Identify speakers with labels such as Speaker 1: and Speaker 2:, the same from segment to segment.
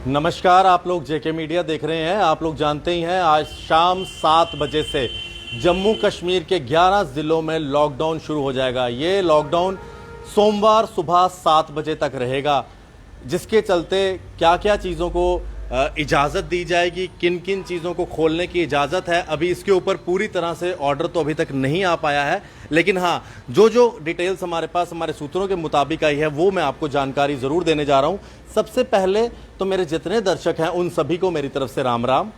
Speaker 1: नमस्कार, आप लोग जेके मीडिया देख रहे हैं। आप लोग जानते ही हैं आज शाम 7 बजे से जम्मू कश्मीर के 11 ज़िलों में लॉकडाउन शुरू हो जाएगा। ये लॉकडाउन सोमवार सुबह 7 बजे तक रहेगा, जिसके चलते क्या क्या चीज़ों को इजाज़त दी जाएगी, किन किन चीज़ों को खोलने की इजाज़त है, अभी इसके ऊपर पूरी तरह से ऑर्डर तो अभी तक नहीं आ पाया है। लेकिन हाँ, जो डिटेल्स हमारे पास हमारे सूत्रों के मुताबिक आई है वो मैं आपको जानकारी ज़रूर देने जा रहा हूँ। सबसे पहले तो मेरे जितने दर्शक हैं उन सभी को मेरी तरफ से राम राम।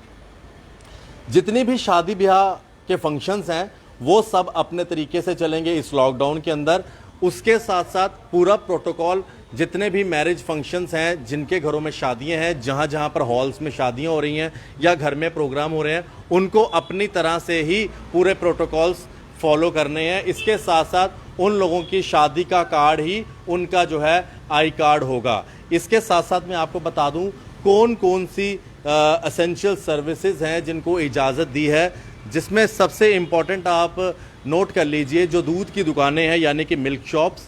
Speaker 1: जितनी भी शादी ब्याह के फंक्शंस हैं वो सब अपने तरीके से चलेंगे इस लॉकडाउन के अंदर। उसके साथ साथ पूरा प्रोटोकॉल, जितने भी मैरिज फंक्शंस हैं, जिनके घरों में शादियां हैं, जहां जहां पर हॉल्स में शादियां हो रही हैं या घर में प्रोग्राम हो रहे हैं, उनको अपनी तरह से ही पूरे प्रोटोकॉल्स फॉलो करने हैं। इसके साथ साथ उन लोगों की शादी का कार्ड ही उनका जो है आई कार्ड होगा। इसके साथ साथ मैं आपको बता दूं कौन कौन सी एसेंशियल सर्विसेज हैं जिनको इजाज़त दी है, जिसमें सबसे इम्पॉर्टेंट आप नोट कर लीजिए, जो दूध की दुकानें हैं यानी कि milk shops,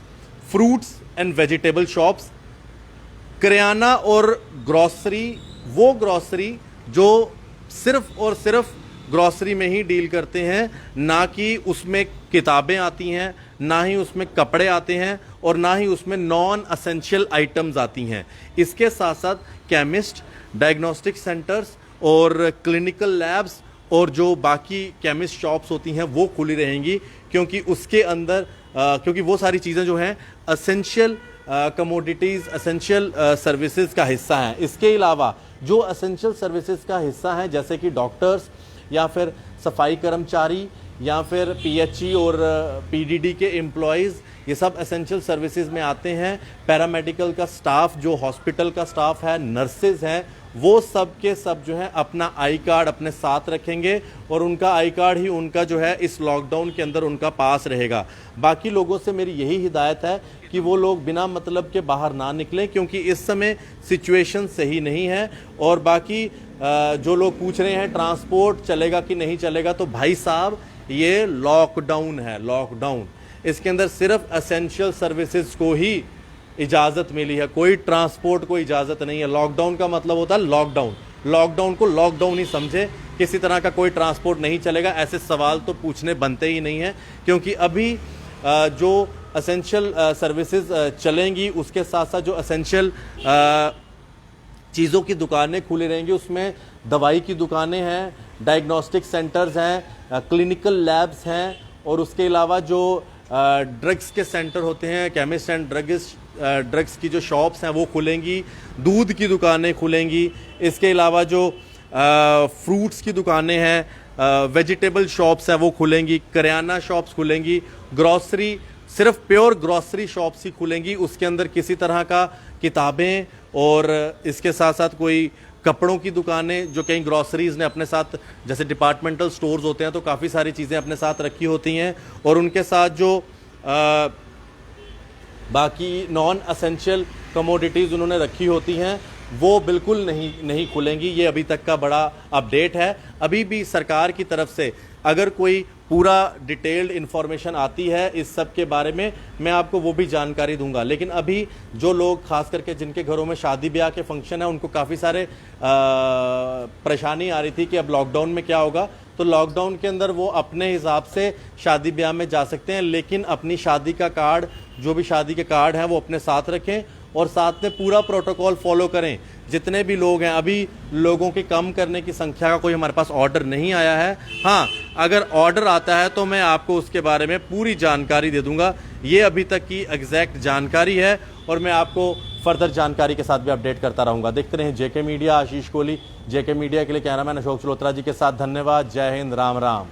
Speaker 1: fruits and vegetable shops, kirana और ग्रॉसरी, वो ग्रॉसरी जो सिर्फ और सिर्फ ग्रॉसरी में ही डील करते हैं, ना कि उसमें किताबें आती हैं, ना ही उसमें कपड़े आते हैं और ना ही उसमें नॉन एसेंशियल आइटम्स आती हैं। इसके साथ साथ केमिस्ट, डायग्नोस्टिक सेंटर्स और क्लिनिकल लैब्स और जो बाकी केमिस्ट शॉप्स होती हैं वो खुली रहेंगी, क्योंकि उसके अंदर क्योंकि वो सारी चीज़ें जो हैं एसेंशियल कमोडिटीज़, एसेंशियल सर्विसेज का हिस्सा हैं। इसके अलावा जो एसेंशियल सर्विसेज का हिस्सा हैं, जैसे कि डॉक्टर्स या फिर सफाई कर्मचारी या फिर पीएचई और पीडीडी के एम्प्लॉयज़, ये सब एसेंशियल सर्विसेज में आते हैं। पैरामेडिकल का स्टाफ, जो हॉस्पिटल का स्टाफ है, नर्सेज हैं, वो सब के सब जो है अपना आई कार्ड अपने साथ रखेंगे और उनका आई कार्ड ही उनका जो है इस लॉकडाउन के अंदर उनका पास रहेगा। बाकी लोगों से मेरी यही हिदायत है कि वो लोग बिना मतलब के बाहर ना निकलें, क्योंकि इस समय सिचुएशन सही नहीं है। और बाकी जो लोग पूछ रहे हैं ट्रांसपोर्ट चलेगा कि नहीं चलेगा, तो भाई साहब ये लॉकडाउन है, लॉकडाउन। इसके अंदर सिर्फ एसेंशियल सर्विसेज को ही इजाज़त मिली है, कोई ट्रांसपोर्ट को इजाज़त नहीं है। लॉकडाउन का मतलब होता है लॉकडाउन, लॉकडाउन को लॉकडाउन ही समझे, किसी तरह का कोई ट्रांसपोर्ट नहीं चलेगा। ऐसे सवाल तो पूछने बनते ही नहीं हैं, क्योंकि अभी जो एसेंशियल सर्विसेज चलेंगी, उसके साथ साथ जो एसेंशियल चीज़ों की दुकानें खुली रहेंगी, उसमें दवाई की दुकानें हैं, डायग्नोस्टिक सेंटर्स हैं, क्लिनिकल लैब्स हैं, और उसके अलावा जो ड्रग्स के सेंटर होते हैं, केमिस्ट एंड ड्रग्स की जो शॉप्स हैं वो खुलेंगी, दूध की दुकानें खुलेंगी। इसके अलावा जो फ्रूट्स की दुकानें हैं, वेजिटेबल शॉप्स हैं वो खुलेंगी, करियाना शॉप्स खुलेंगी, ग्रॉसरी, सिर्फ प्योर ग्रॉसरी शॉप्स ही खुलेंगी। उसके अंदर किसी तरह का किताबें और इसके साथ साथ कोई कपड़ों की दुकानें, जो कहीं ग्रॉसरीज ने अपने साथ, जैसे डिपार्टमेंटल स्टोर्स होते हैं तो काफ़ी सारी चीज़ें अपने साथ रखी होती हैं, और उनके साथ जो बाकी नॉन एसेंशियल कमोडिटीज़ उन्होंने रखी होती हैं वो बिल्कुल नहीं खुलेंगी। ये अभी तक का बड़ा अपडेट है। अभी भी सरकार की तरफ से अगर कोई पूरा डिटेल्ड इन्फॉर्मेशन आती है इस सब के बारे में, मैं आपको वो भी जानकारी दूंगा। लेकिन अभी जो लोग खास करके जिनके घरों में शादी ब्याह के फंक्शन है, उनको काफ़ी सारे परेशानी आ रही थी कि अब लॉकडाउन में क्या होगा। तो लॉकडाउन के अंदर वो अपने हिसाब से शादी ब्याह में जा सकते हैं, लेकिन अपनी शादी का कार्ड, जो भी शादी के कार्ड हैं वो अपने साथ रखें और साथ में पूरा प्रोटोकॉल फॉलो करें। जितने भी लोग हैं, अभी लोगों के कम करने की संख्या का कोई हमारे पास ऑर्डर नहीं आया है। हाँ, अगर ऑर्डर आता है तो मैं आपको उसके बारे में पूरी जानकारी दे दूंगा। ये अभी तक की एग्जैक्ट जानकारी है और मैं आपको फर्दर जानकारी के साथ भी अपडेट करता रहूंगा। देखते रहें जेके मीडिया। आशीष कोहली, जेके मीडिया के लिए कैमरामैन अशोक चलोत्रा जी के साथ। धन्यवाद। जय हिंद, राम राम।